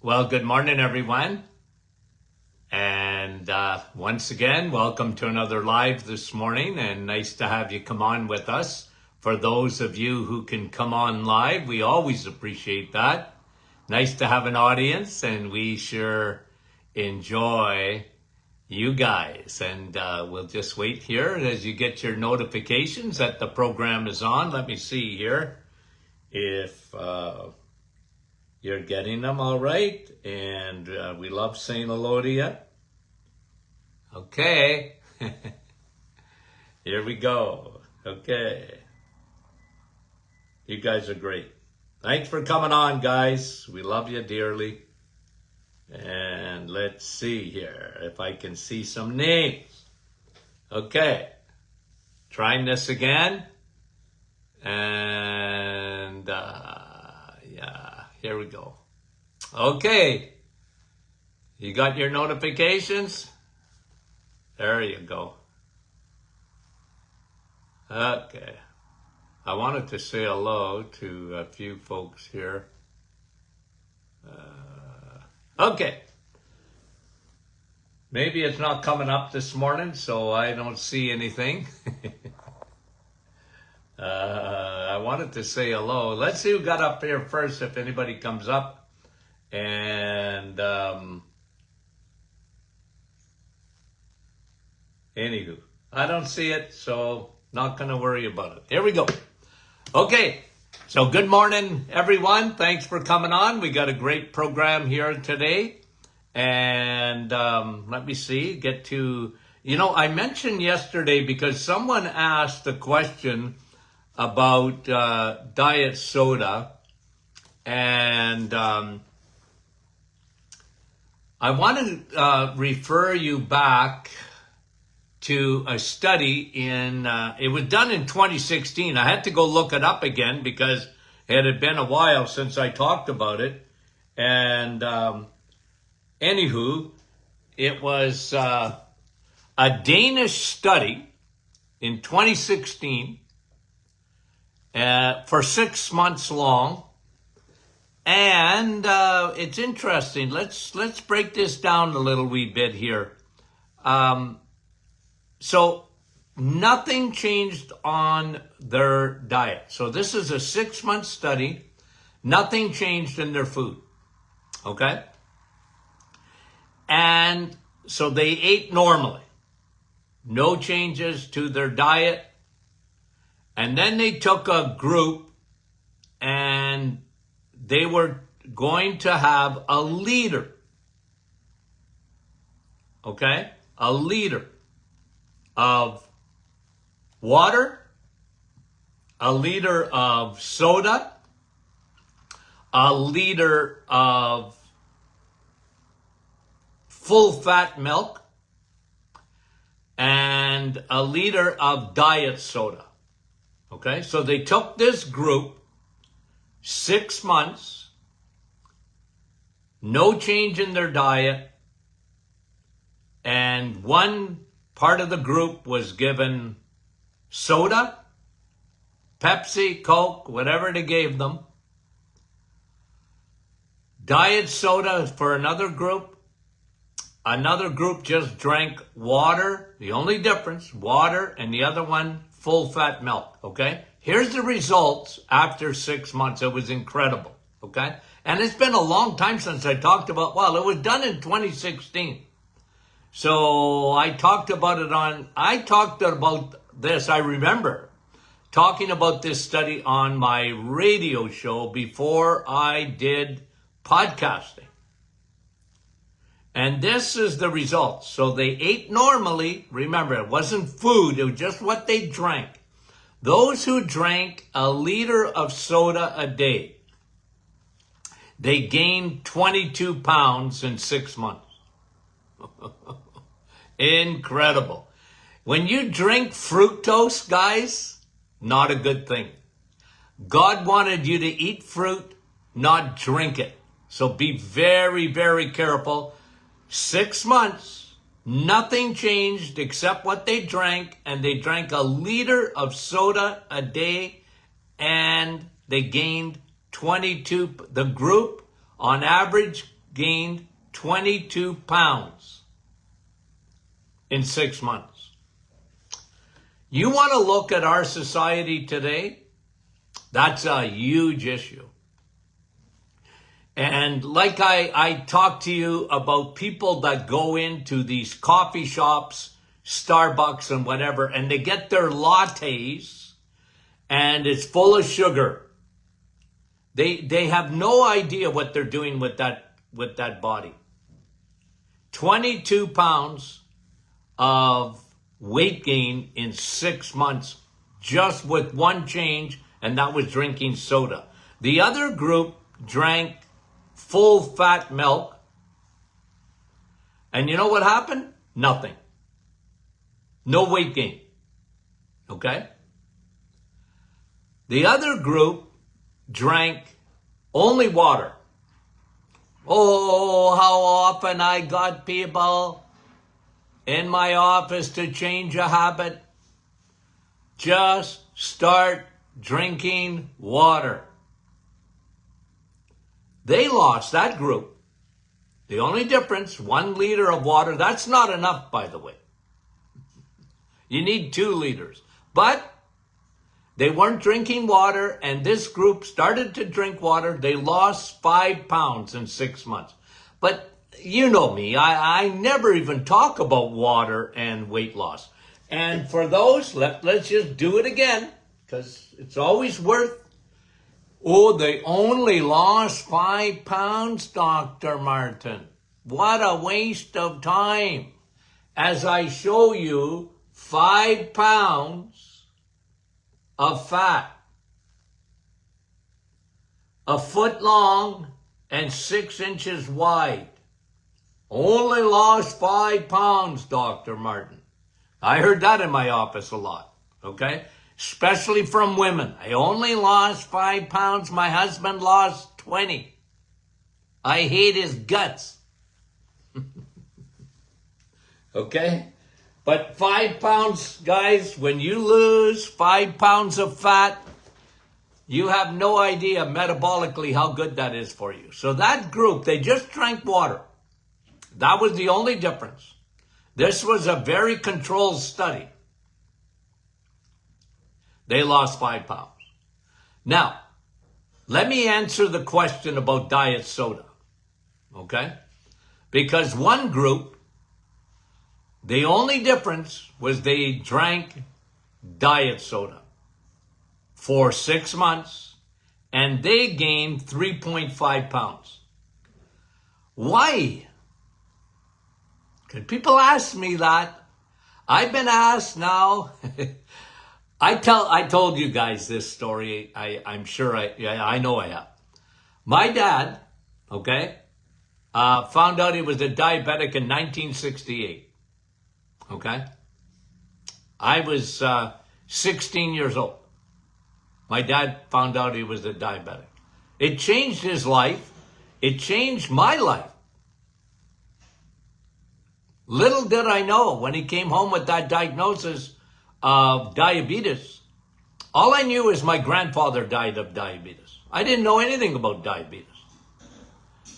Well, good morning, everyone. And once again, welcome to another live this morning. And nice to have you come on with us. For those of you who can come on live, we always appreciate that. Nice to have an audience, and we sure enjoy you guys. And we'll just wait here as you get your notifications that the program is on. Let me see here if you're getting them all right. And we love saying hello to you. Okay. Here we go. Okay. You guys are great. Thanks for coming on, guys. We love you dearly. And let's see here if I can see some names. Okay. Trying this again. And yeah, here we go. Okay. You got your notifications? There you go. Okay. I wanted to say hello to a few folks here. Okay. Maybe it's not coming up this morning, so I don't see anything. I wanted to say hello. Let's see who got up here first, if anybody comes up. And anywho, I don't see it, so not going to worry about it. Here we go. Okay, so good morning, everyone. Thanks for coming on. We got a great program here today. And let me see, I mentioned yesterday because someone asked a question about diet soda. And I want to refer you back to a study it was done in 2016. I had to go look it up again because it had been a while since I talked about it. And anywho, it was a Danish study in 2016 for 6 months long. And it's interesting. Let's break this down a little wee bit here. So nothing changed on their diet. So this is a 6-month study. Nothing changed in their food. Okay? And so they ate normally. No changes to their diet. And then they took a group and they were going to have a liter. Okay? A liter of water, a liter of soda, a liter of full fat milk, and a liter of diet soda. Okay, so they took this group, 6 months, no change in their diet, and one part of the group was given soda, Pepsi, Coke, whatever they gave them. Diet soda for another group. Another group just drank water. The only difference, water, and the other one, full fat milk, okay? Here's the results after 6 months. It was incredible, okay? And it's been a long time since I talked about, it was done in 2016. So I talked about this, I remember talking about this study on my radio show before I did podcasting. And this is the results. So they ate normally. Remember, it wasn't food. It was just what they drank. Those who drank a liter of soda a day, they gained 22 pounds in 6 months. Incredible. When you drink fructose, guys, not a good thing. God wanted you to eat fruit, not drink it. So be very, very careful. 6 months, nothing changed except what they drank, and they drank a liter of soda a day, and they gained 22. The group, on average, gained 22 pounds in 6 months. You want to look at our society today? That's a huge issue. And like I talked to you about people that go into these coffee shops, Starbucks and whatever, and they get their lattes and it's full of sugar. They have no idea what they're doing with that body. 22 pounds of weight gain in 6 months just with one change, and that was drinking soda. The other group drank full fat milk, and you know what happened? Nothing. No weight gain. Okay? The other group drank only water. Oh, how often I got people in my office to change a habit. Just start drinking water. They lost, that group. The only difference, 1 liter of water. That's not enough, by the way. You need 2 liters. But they weren't drinking water, and this group started to drink water. They lost 5 pounds in 6 months. But you know me, I never even talk about water and weight loss. And for those, let's just do it again, because it's always worth. Oh, they only lost 5 pounds, Dr. Martin. What a waste of time. As I show you 5 pounds of fat, a foot long and 6 inches wide. Only lost 5 pounds, Dr. Martin. I heard that in my office a lot, okay? Especially from women. I only lost 5 pounds. My husband lost 20. I hate his guts. Okay? But 5 pounds, guys, when you lose 5 pounds of fat, you have no idea metabolically how good that is for you. So that group, they just drank water. That was the only difference. This was a very controlled study. They lost 5 pounds. Now, let me answer the question about diet soda. Okay? Because one group, the only difference was they drank diet soda for 6 months, and they gained 3.5 pounds. Why? Because people ask me that. I've been asked now. I told you guys this story. I'm sure I know I have. My dad, okay, found out he was a diabetic in 1968. Okay? I was 16 years old. My dad found out he was a diabetic. It changed his life. It changed my life. Little did I know when he came home with that diagnosis of diabetes. All I knew is my grandfather died of diabetes. I didn't know anything about diabetes.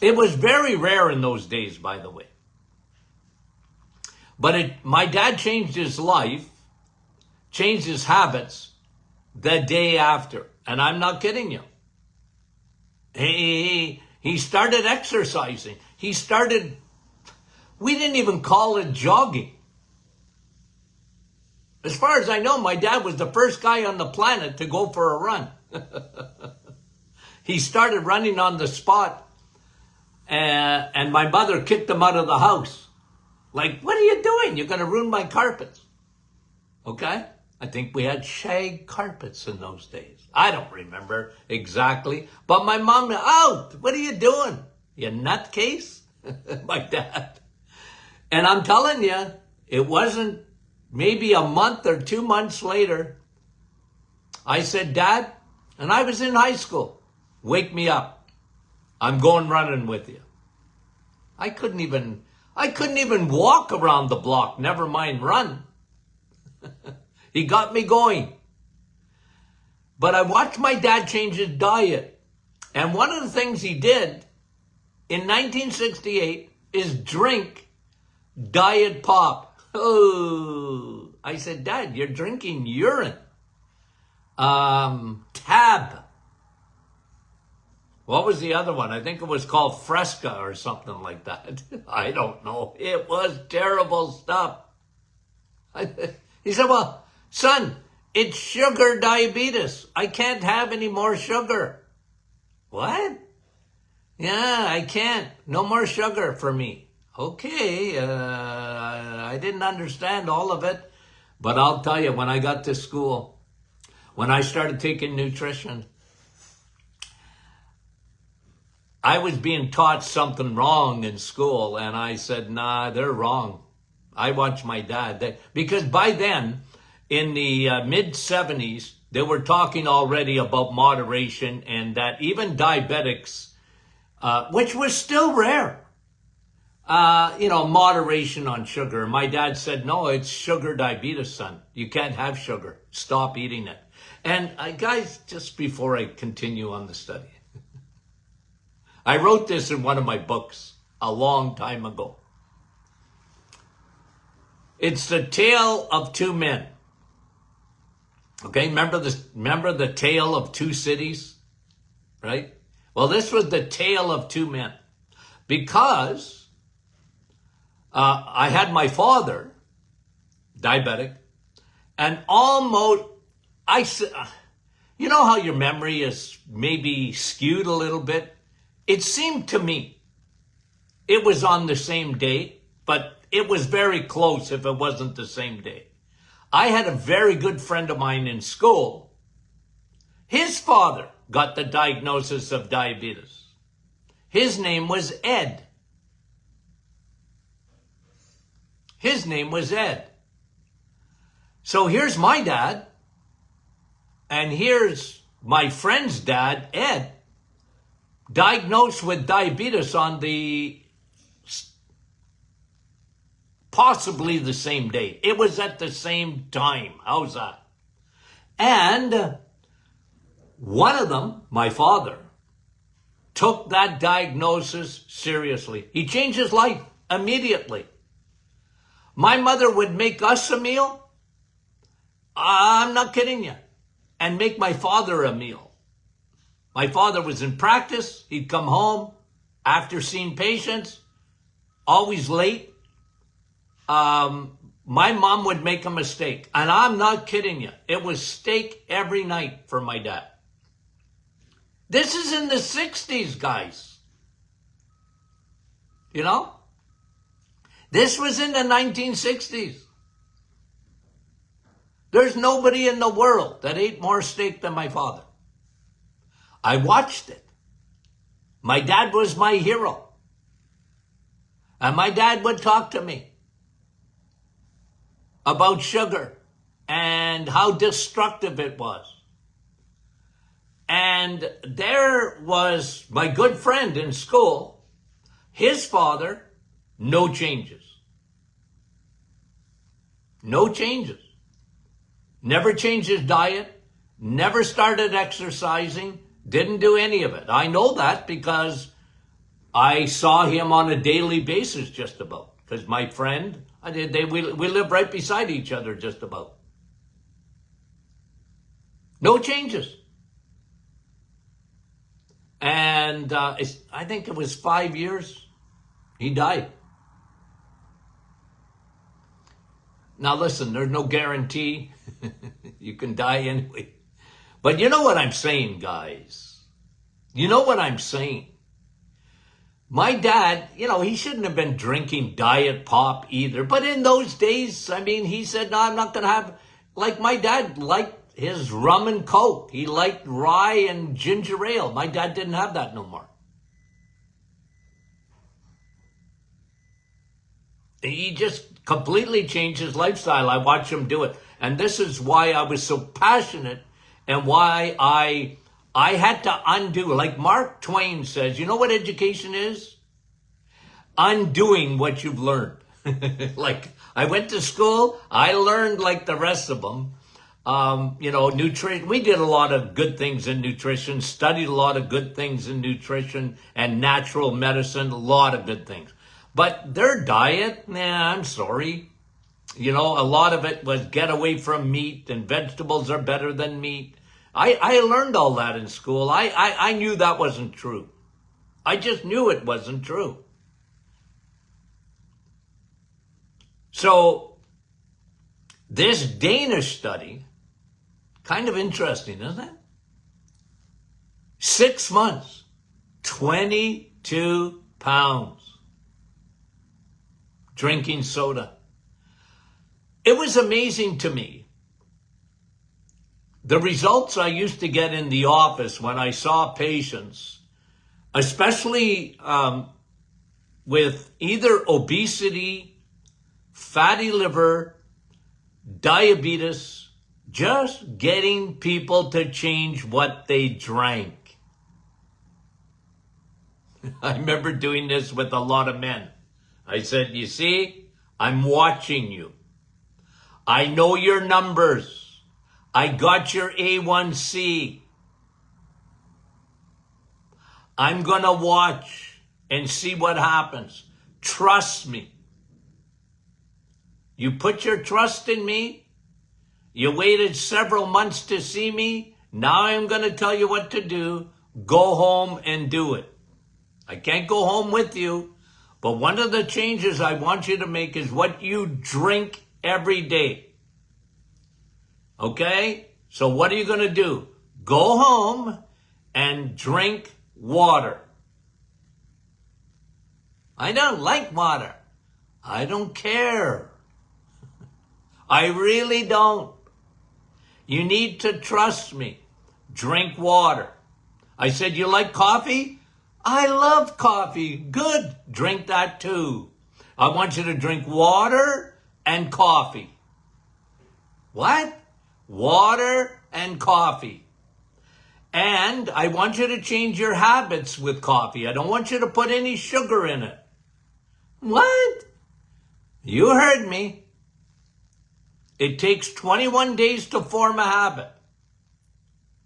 It was very rare in those days, by the way. But my dad changed his life, changed his habits the day after. And I'm not kidding you. He started exercising. We didn't even call it jogging. As far as I know, my dad was the first guy on the planet to go for a run. He started running on the spot, and my mother kicked him out of the house. Like, what are you doing? You're going to ruin my carpets. Okay? I think we had shag carpets in those days. I don't remember exactly. But my mom, out! What are you doing? You nutcase? My dad. And I'm telling you, it wasn't maybe a month or 2 months later. I said, Dad, and I was in high school, wake me up. I'm going running with you. I couldn't even walk around the block, never mind run. He got me going. But I watched my dad change his diet. And one of the things he did, in 1968 is drink diet pop. Oh, I said, Dad, you're drinking urine. Tab. What was the other one? I think it was called Fresca or something like that. I don't know. It was terrible stuff. He said, well, son, it's sugar diabetes. I can't have any more sugar. What? Yeah, I can't. No more sugar for me. Okay, I didn't understand all of it. But I'll tell you, when I got to school, when I started taking nutrition, I was being taught something wrong in school, and I said, nah, they're wrong. I watched my dad. Because by then, in the mid-70s, they were talking already about moderation, and that even diabetics, which was still rare, moderation on sugar. My dad said, no, it's sugar diabetes, son. You can't have sugar. Stop eating it. And guys, just before I continue on the study, I wrote this in one of my books a long time ago. It's the tale of two men. Okay, remember the tale of two cities, right? Well, this was the tale of two men, because I had my father, diabetic, and almost, you know how your memory is maybe skewed a little bit? It seemed to me it was on the same day, but it was very close if it wasn't the same day. I had a very good friend of mine in school. His father got the diagnosis of diabetes. His name was Ed. His name was Ed. So here's my dad, and here's my friend's dad, Ed, diagnosed with diabetes on the possibly the same day. It was at the same time. How's that? And one of them, my father, took that diagnosis seriously. He changed his life immediately. My mother would make us a meal. I'm not kidding you. And make my father a meal. My father was in practice. He'd come home after seeing patients, always late. My mom would make a mistake. And I'm not kidding you. It was steak every night for my dad. This is in the 60s, guys. You know? This was in the 1960s. There's nobody in the world that ate more steak than my father. I watched it. My dad was my hero. And my dad would talk to me about sugar and how destructive it was. And there was my good friend in school, his father, no changes. No changes. Never changed his diet, never started exercising, didn't do any of it. I know that because I saw him on a daily basis just about. Because my friend, we live right beside each other just about. No changes. And I think it was 5 years, he died. Now listen, there's no guarantee. You can die anyway. But you know what I'm saying, guys? You know what I'm saying? My dad, he shouldn't have been drinking diet pop either. But in those days, he said, no, I'm not going to have, like my dad liked his rum and coke. He liked rye and ginger ale. My dad didn't have that no more. He just completely changed his lifestyle. I watched him do it. And this is why I was so passionate and why I had to undo. Like Mark Twain says, you know what education is? Undoing what you've learned. Like I went to school, I learned like the rest of them. nutrition. We did a lot of good things in nutrition, studied a lot of good things in nutrition and natural medicine, a lot of good things. But their diet, I'm sorry. A lot of it was get away from meat and vegetables are better than meat. I learned all that in school. I knew that wasn't true. I just knew it wasn't true. So this Danish study, kind of interesting, isn't it? 6 months, 22 pounds drinking soda. It was amazing to me. The results I used to get in the office when I saw patients, especially with either obesity, fatty liver, diabetes, just getting people to change what they drank. I remember doing this with a lot of men. I said, you see, I'm watching you. I know your numbers. I got your A1C. I'm going to watch and see what happens. Trust me. You put your trust in me. You waited several months to see me. Now I'm going to tell you what to do. Go home and do it. I can't go home with you, but one of the changes I want you to make is what you drink every day. Okay? So what are you going to do? Go home and drink water. I don't like water. I don't care. I really don't. You need to trust me. Drink water. I said, you like coffee? I love coffee. Good. Drink that too. I want you to drink water and coffee. What? Water and coffee. And I want you to change your habits with coffee. I don't want you to put any sugar in it. What? You heard me. It takes 21 days to form a habit.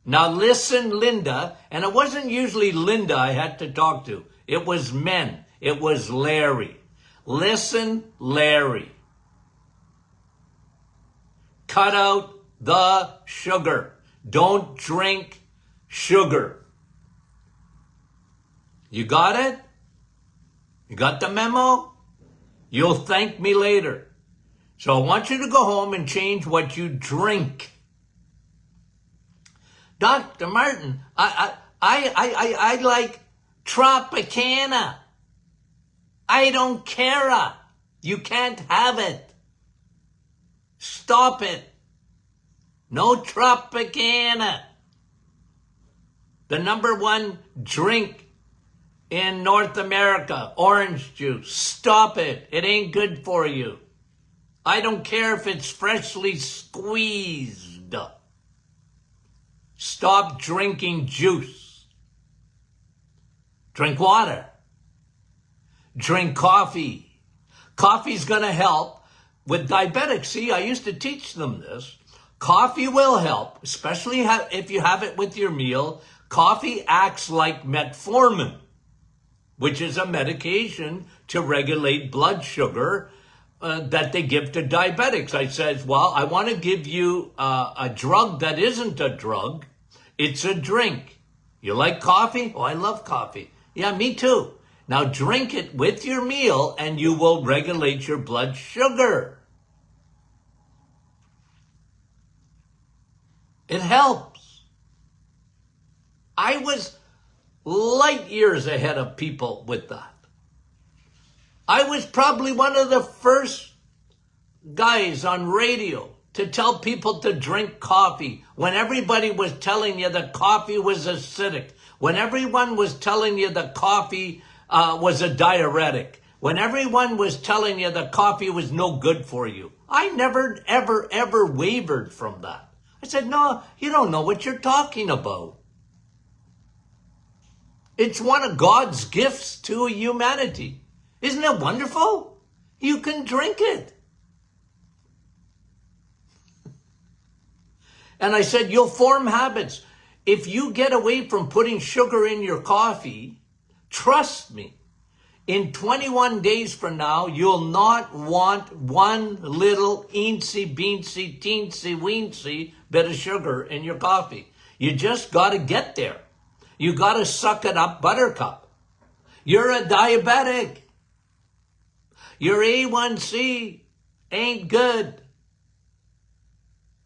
Now listen, Linda, and it wasn't usually Linda I had to talk to. It was men. It was Larry. Listen, Larry. Cut out the sugar. Don't drink sugar. You got it? You got the memo? You'll thank me later. So I want you to go home and change what you drink. Dr. Martin, I like Tropicana. I don't care. You can't have it. Stop it. No Tropicana. The #1 drink in North America, orange juice. Stop it. It ain't good for you. I don't care if it's freshly squeezed. Stop drinking juice. Drink water. Drink coffee. Coffee's going to help with diabetics. See, I used to teach them this. Coffee will help, especially if you have it with your meal. Coffee acts like metformin, which is a medication to regulate blood sugar that they give to diabetics. I said, well, I want to give you a drug that isn't a drug. It's a drink. You like coffee? Oh, I love coffee. Yeah, me too. Now drink it with your meal and you will regulate your blood sugar. It helps. I was light years ahead of people with that. I was probably one of the first guys on radio to tell people to drink coffee when everybody was telling you that coffee was acidic, when everyone was telling you that coffee was a diuretic, when everyone was telling you that coffee was no good for you. I never, ever, ever wavered from that. I said, no, you don't know what you're talking about. It's one of God's gifts to humanity. Isn't it wonderful? You can drink it. And I said, you'll form habits. If you get away from putting sugar in your coffee, trust me, in 21 days from now, you'll not want one little eensy, beensy, teensy, weensy bit of sugar in your coffee. You just got to get there. You got to suck it up, buttercup. You're a diabetic. Your A1C ain't good.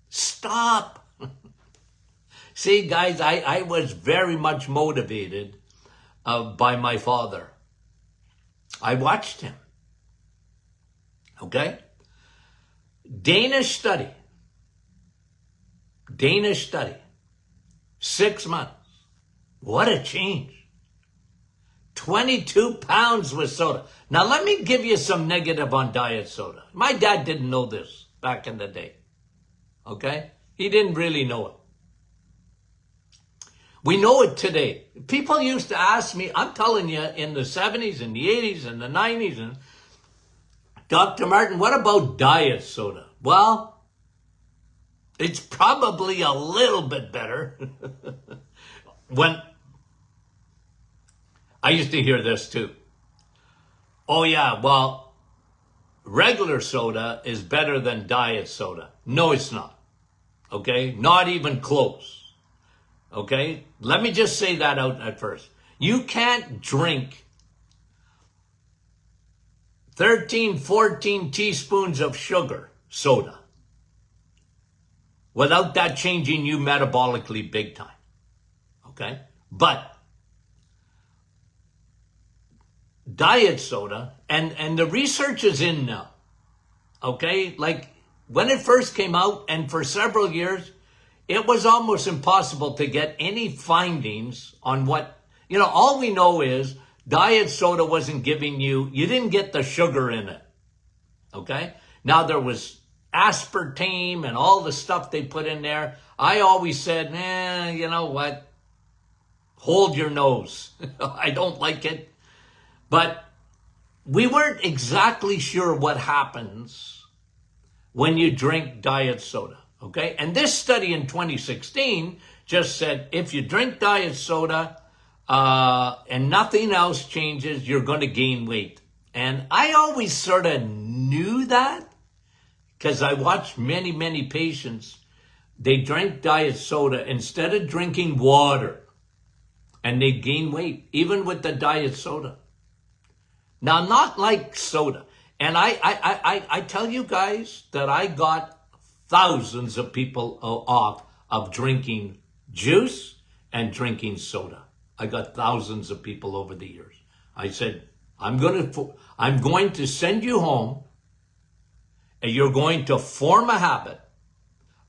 Stop. See, guys, I was very much motivated by my father. I watched him. Okay? Danish study. 6 months. What a change. 22 pounds with soda. Now, let me give you some negative on diet soda. My dad didn't know this back in the day. Okay? He didn't really know it. We know it today. People used to ask me, I'm telling you, in the 70s and the 80s and the 90s, and Dr. Martin, what about diet soda? Well, it's probably a little bit better. When I used to hear this too. Oh yeah, well, regular soda is better than diet soda. No, it's not. Okay? Not even close. Okay? Let me just say that out at first. You can't drink 13, 14 teaspoons of sugar, soda, without that changing you metabolically big time. Okay? But diet soda, and the research is in now. Okay? Like when it first came out, and for several years, it was almost impossible to get any findings on what, all we know is diet soda wasn't giving you didn't get the sugar in it. Okay? Now there was aspartame and all the stuff they put in there. I always said, you know what? Hold your nose. I don't like it. But we weren't exactly sure what happens when you drink diet soda. Okay, and this study in 2016 just said if you drink diet soda and nothing else changes, you're going to gain weight. And I always sort of knew that because I watched many, many patients. They drank diet soda instead of drinking water, and they gain weight, even with the diet soda. Now, not like soda. And I tell you guys that I got thousands of people off of drinking juice and drinking soda. I got thousands of people over the years. I said, I'm going to send you home, and you're going to form a habit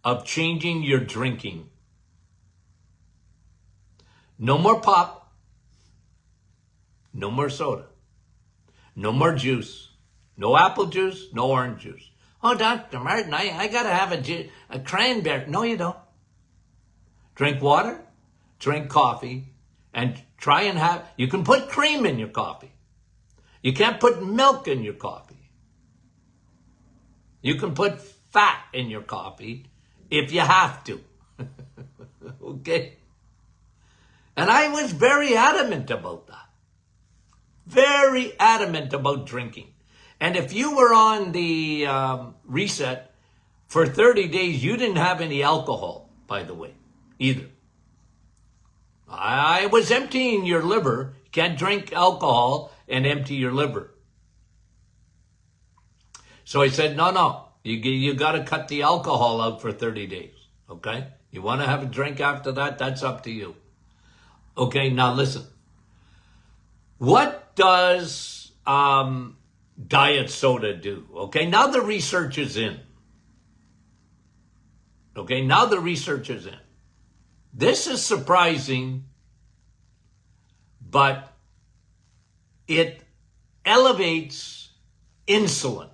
of changing your drinking. No more pop. No more soda. No more juice. No apple juice. No orange juice. Oh, Dr. Martin, I got to have a cranberry. No, you don't. Drink water, drink coffee, and try and you can put cream in your coffee. You can't put milk in your coffee. You can put fat in your coffee if you have to. Okay? And I was very adamant about that. Very adamant about drinking. And if you were on the reset for 30 days, you didn't have any alcohol, by the way, either. I was emptying your liver. You can't drink alcohol and empty your liver. So I said, no, you got to cut the alcohol out for 30 days, okay? You want to have a drink after that? That's up to you. Okay, now listen. What does diet soda do? Okay, now the research is in. Okay, now the research is in. This is surprising, but it elevates insulin.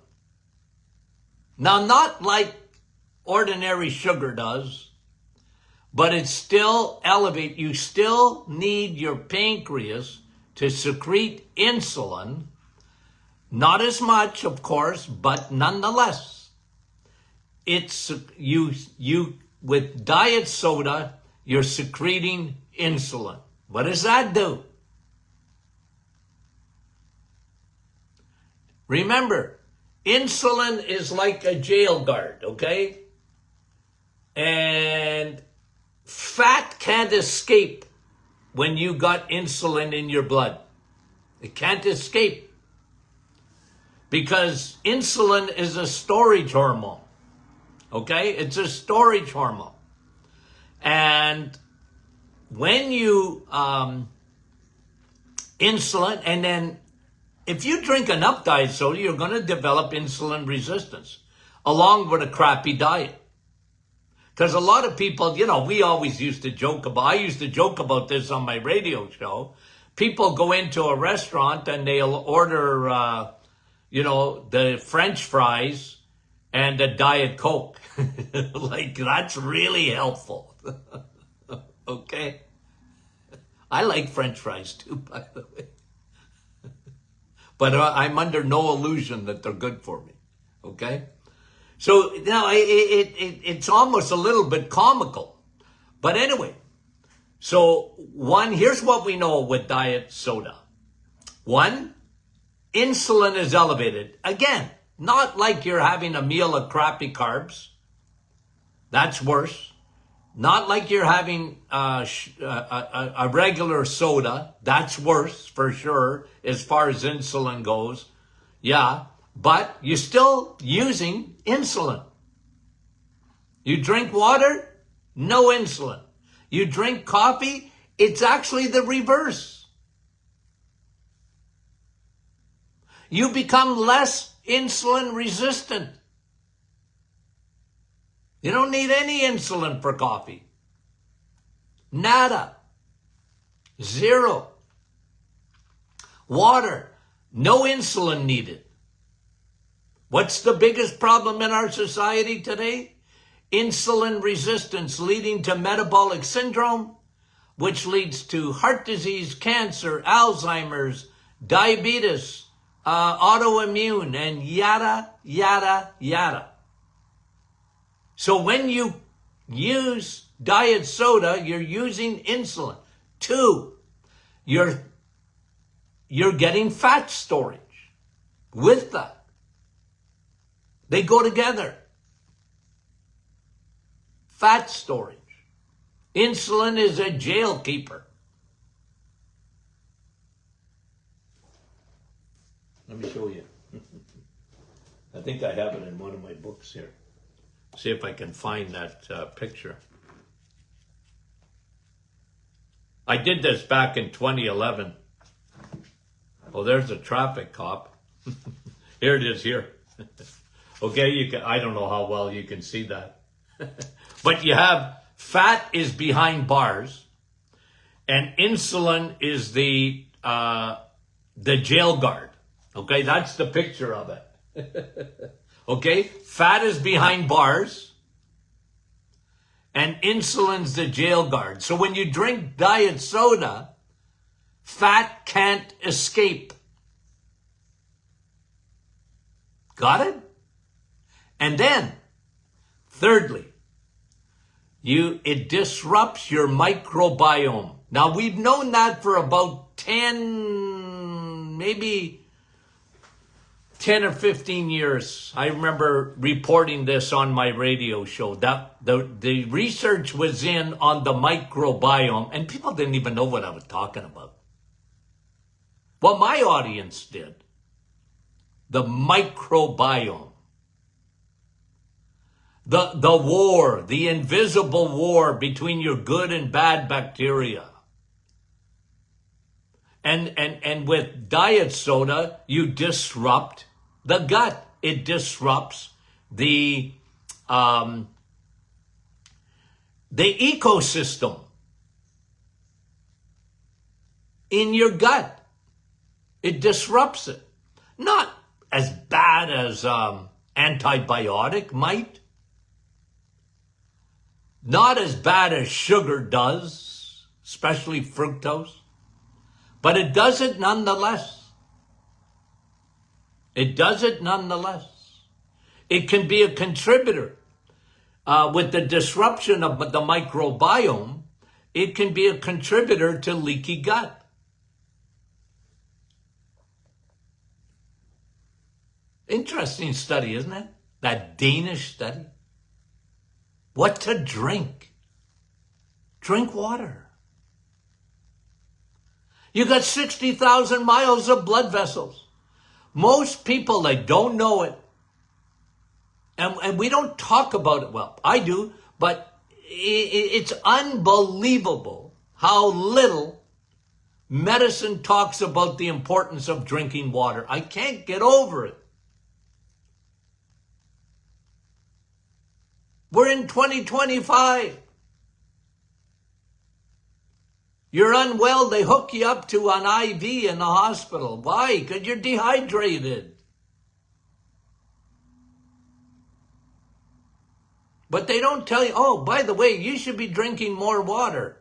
Now, not like ordinary sugar does, but it still elevates. You still need your pancreas to secrete insulin. Not as much, of course, but nonetheless, you with diet soda, you're secreting insulin. What does that do? Remember, insulin is like a jail guard, okay? And fat can't escape when you got insulin in your blood. It can't escape because insulin is a storage hormone, okay? It's a storage hormone. And when you insulin, and then if you drink enough diet soda, you're going to develop insulin resistance along with a crappy diet. Because a lot of people, we always used to joke about, I used to joke about this on my radio show. People go into a restaurant and they'll order, the French fries and a Diet Coke. Like, that's really helpful. Okay? I like French fries too, by the way. But I'm under no illusion that they're good for me. Okay? So now it's almost a little bit comical. But anyway, so here's what we know with diet soda. One, insulin is elevated. Again, not like you're having a meal of crappy carbs. That's worse. Not like you're having a regular soda. That's worse for sure as far as insulin goes. Yeah, but you're still using insulin. You drink water, no insulin. You drink coffee, it's actually the reverse. You become less insulin resistant. You don't need any insulin for coffee. Nada. Zero. Water. No insulin needed. What's the biggest problem in our society today? Insulin resistance leading to metabolic syndrome, which leads to heart disease, cancer, Alzheimer's, diabetes, autoimmune, and yada, yada, yada. So when you use diet soda, you're using insulin. Two, you're getting fat storage with that. They go together. Fat storage. Insulin is a jail keeper. Let me show you. I think I have it in one of my books here. See if I can find that picture. I did this back in 2011. Oh, there's a traffic cop. Here it is here. Okay, I don't know how well you can see that. But you have fat is behind bars and insulin is the jail guard. Okay, that's the picture of it. Okay, fat is behind bars and insulin's the jail guard. So when you drink diet soda, fat can't escape. Got it? And then, thirdly, it disrupts your microbiome. Now, we've known that for about 10 or 15 years. I remember reporting this on my radio show. That the research was in on the microbiome, and people didn't even know what I was talking about. Well, my audience did. The microbiome. The war, the invisible war between your good and bad bacteria. And with diet soda, you disrupt the gut. It disrupts the ecosystem in your gut. It disrupts it. Not as bad as antibiotic might. Not as bad as sugar does, especially fructose. But it does it nonetheless. It does it nonetheless. It can be a contributor with the disruption of the microbiome, it can be a contributor to leaky gut. Interesting study, isn't it? That Danish study. What to drink? Drink water. You got 60,000 miles of blood vessels. Most people, they don't know it. And we don't talk about it. Well, I do, but it's unbelievable how little medicine talks about the importance of drinking water. I can't get over it. We're in 2025. You're unwell, they hook you up to an IV in the hospital. Why? Because you're dehydrated. But they don't tell you, oh, by the way, you should be drinking more water.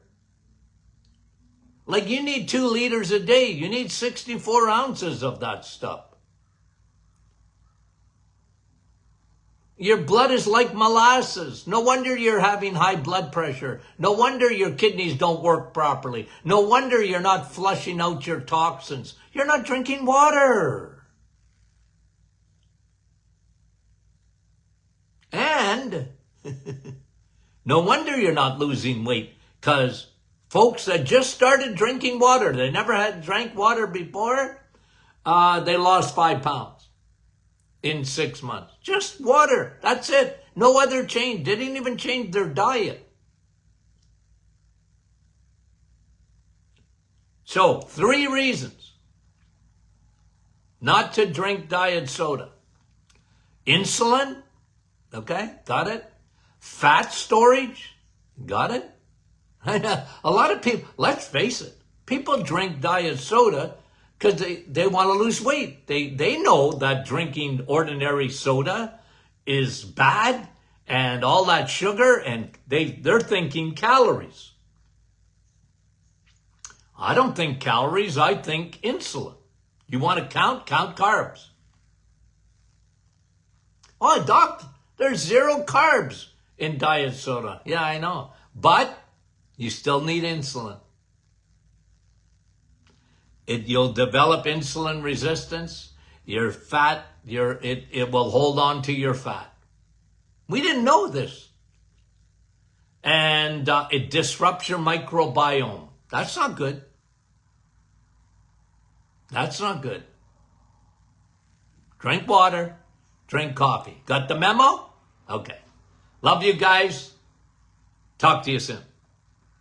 Like you need 2 liters a day. You need 64 ounces of that stuff. Your blood is like molasses. No wonder you're having high blood pressure. No wonder your kidneys don't work properly. No wonder you're not flushing out your toxins. You're not drinking water. And no wonder you're not losing weight, because folks that just started drinking water, they never had drank water before, they lost 5 pounds. In 6 months. Just water. That's it. No other change. They didn't even change their diet. So, 3 reasons not to drink diet soda. Insulin. Okay, got it. Fat storage. Got it. A lot of people, let's face it, people drink diet soda because they want to lose weight. They know that drinking ordinary soda is bad and all that sugar, and they're thinking calories. I don't think calories, I think insulin. You want to count carbs. Oh, doc, there's 0 carbs in diet soda. Yeah, I know. But you still need insulin. You'll develop insulin resistance. Your fat, it will hold on to your fat. We didn't know this. And it disrupts your microbiome. That's not good. That's not good. Drink water. Drink coffee. Got the memo? Okay. Love you guys. Talk to you soon.